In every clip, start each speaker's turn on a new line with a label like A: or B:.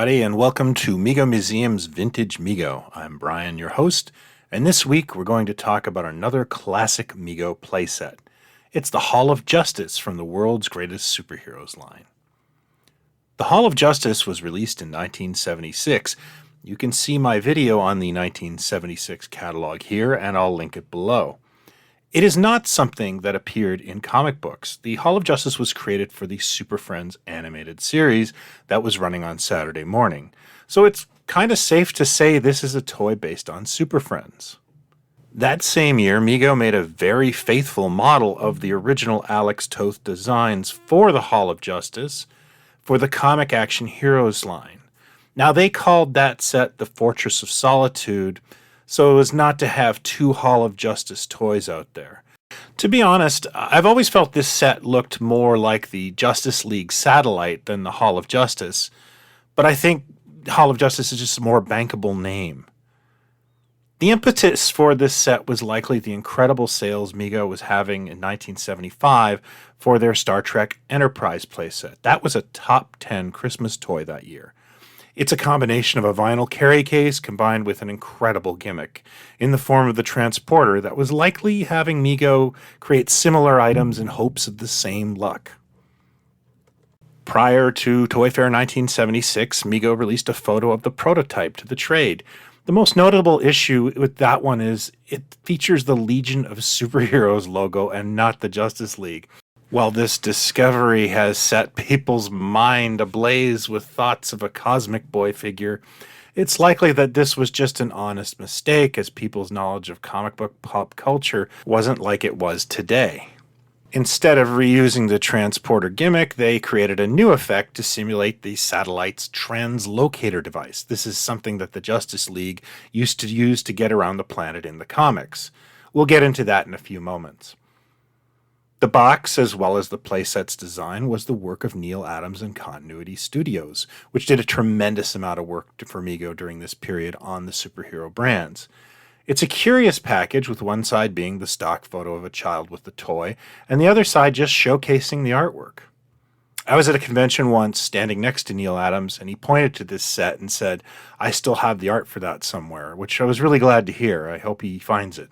A: everybody, and welcome to MegoMuseum's Vintage Mego. I'm Brian, your host, and this week we're going to talk about another classic Mego playset. It's the Hall of Justice from the world's greatest superheroes line. The Hall of Justice was released in 1976. You can see my video on the 1976 catalog here, and I'll link it below. It is not something that appeared in comic books. The Hall of Justice was created for the Super Friends animated series that was running on Saturday morning. So it's kind of safe to say this is a toy based on Super Friends. That same year, Mego made a very faithful model of the original Alex Toth designs for the Hall of Justice for the Comic Action Heroes line. Now, they called that set the Fortress of Solitude, so as not to have two Hall of Justice toys out there. To be honest, I've always felt this set looked more like the Justice League satellite than the Hall of Justice, but I think Hall of Justice is just a more bankable name. The impetus for this set was likely the incredible sales Mego was having in 1975 for their Star Trek Enterprise playset. That was a top 10 Christmas toy that year. It's a combination of a vinyl carry case combined with an incredible gimmick in the form of the transporter that was likely having Mego create similar items in hopes of the same luck. Prior to Toy Fair 1976, Mego released a photo of the prototype to the trade. The most notable issue with that one is it features the Legion of Superheroes logo and not the Justice League. While this discovery has set people's mind ablaze with thoughts of a cosmic boy figure, it's likely that this was just an honest mistake, as people's knowledge of comic book pop culture wasn't like it was today. Instead of reusing the transporter gimmick, they created a new effect to simulate the satellite's translocator device. This is something that the Justice League used to use to get around the planet in the comics. We'll get into that in a few moments. The box, as well as the playset's design, was the work of Neil Adams and Continuity Studios, which did a tremendous amount of work for Mego during this period on the superhero brands. It's a curious package, with one side being the stock photo of a child with the toy, and the other side just showcasing the artwork. I was at a convention once, standing next to Neil Adams, and he pointed to this set and said, "I still have the art for that somewhere," which I was really glad to hear. I hope he finds it.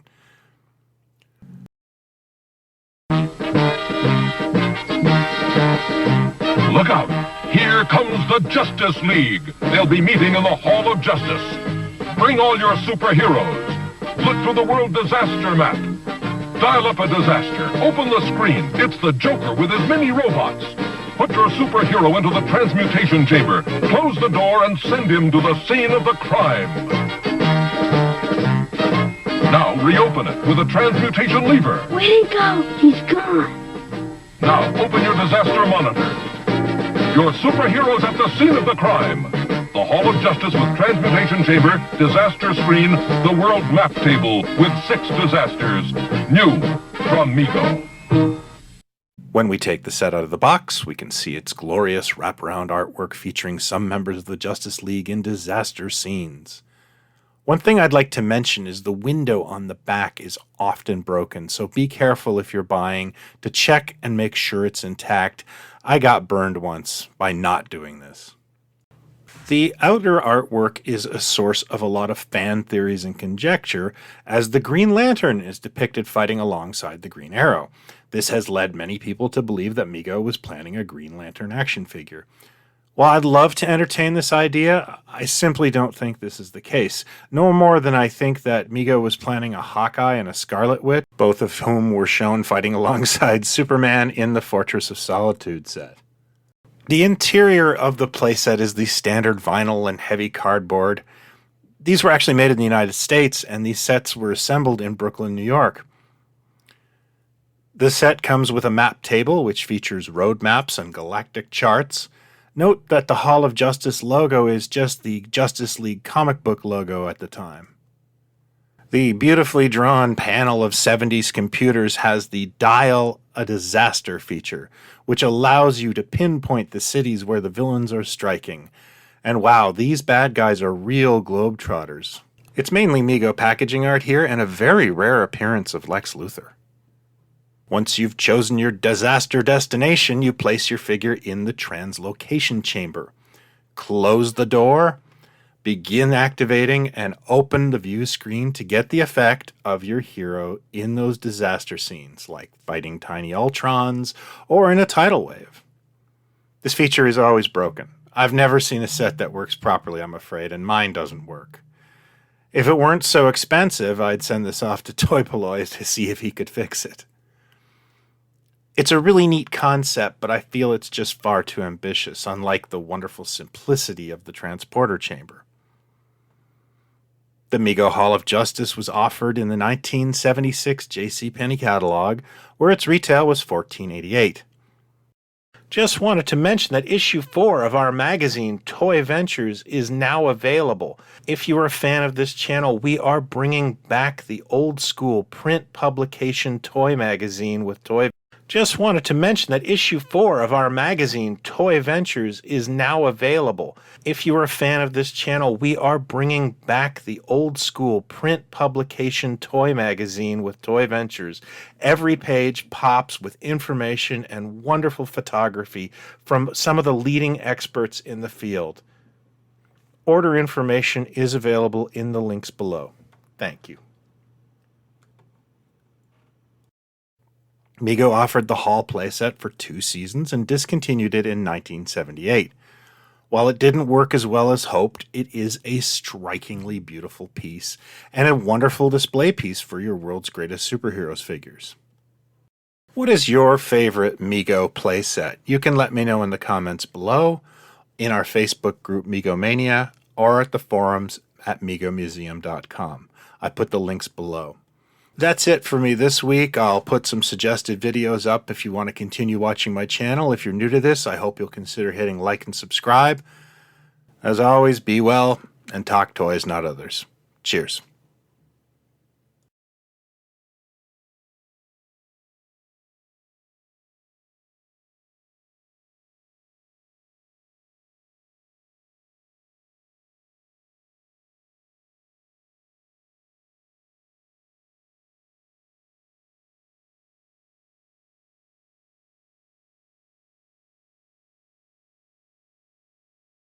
B: Look out! Here comes the Justice League. They'll be meeting in the Hall of Justice. Bring all your superheroes. Look for the World Disaster Map. Dial up a disaster. Open the screen. It's the Joker with his mini robots. Put your superhero into the transmutation chamber. Close the door and send him to the scene of the crime. Now reopen it with a transmutation lever.
C: Where'd he go? He's gone.
B: Now open your disaster monitor. Your superheroes at the scene of the crime. The Hall of Justice with transmutation chamber, disaster screen, the world map table with 6 disasters. New from Mego.
A: When we take the set out of the box, we can see its glorious wraparound artwork featuring some members of the Justice League in disaster scenes. One thing I'd like to mention is the window on the back is often broken, so be careful if you're buying to check and make sure it's intact. I got burned once by not doing this. The outer artwork is a source of a lot of fan theories and conjecture, as the Green Lantern is depicted fighting alongside the Green Arrow. This has led many people to believe that Mego was planning a Green Lantern action figure. While I'd love to entertain this idea, I simply don't think this is the case. No more than I think that Mego was planning a Hawkeye and a Scarlet Witch, both of whom were shown fighting alongside Superman in the Fortress of Solitude set. The interior of the playset is the standard vinyl and heavy cardboard. These were actually made in the United States, and these sets were assembled in Brooklyn, New York. The set comes with a map table, which features road maps and galactic charts. Note that the Hall of Justice logo is just the Justice League comic book logo at the time. The beautifully drawn panel of 70s computers has the Dial a Disaster feature, which allows you to pinpoint the cities where the villains are striking. And wow, these bad guys are real globetrotters. It's mainly Mego packaging art here and a very rare appearance of Lex Luthor. Once you've chosen your disaster destination, you place your figure in the translocation chamber. close the door, begin activating, and open the view screen to get the effect of your hero in those disaster scenes, like fighting tiny Ultrons or in a tidal wave. This feature is always broken. I've never seen a set that works properly, I'm afraid, and mine doesn't work. If it weren't so expensive, I'd send this off to Toypaloy to see if he could fix it. It's a really neat concept, but I feel it's just far too ambitious, unlike the wonderful simplicity of the transporter chamber. The Mego Hall of Justice was offered in the 1976 JCPenney catalog, where its retail was $14.88. Just wanted to mention that issue 4 of our magazine, Toy Ventures, is now available. If you are a fan of this channel, we are bringing back the old school print publication toy magazine with toy. Just wanted to mention that issue 4 of our magazine, Toy Ventures, is now available. If you are a fan of this channel, we are bringing back the old school print publication toy magazine with Toy Ventures. Every page pops with information and wonderful photography from some of the leading experts in the field. Order information is available in the links below. Thank you. Mego offered the Hall playset for 2 seasons and discontinued it in 1978. While it didn't work as well as hoped, it is a strikingly beautiful piece and a wonderful display piece for your world's greatest superheroes figures. What is your favorite Mego playset? You can let me know in the comments below, in our Facebook group Megomania, or at the forums at MegoMuseum.com. I put the links below. That's it for me this week. I'll put some suggested videos up if you want to continue watching my channel. If you're new to this, I hope you'll consider hitting like and subscribe. As always, be well and talk toys, not others. Cheers.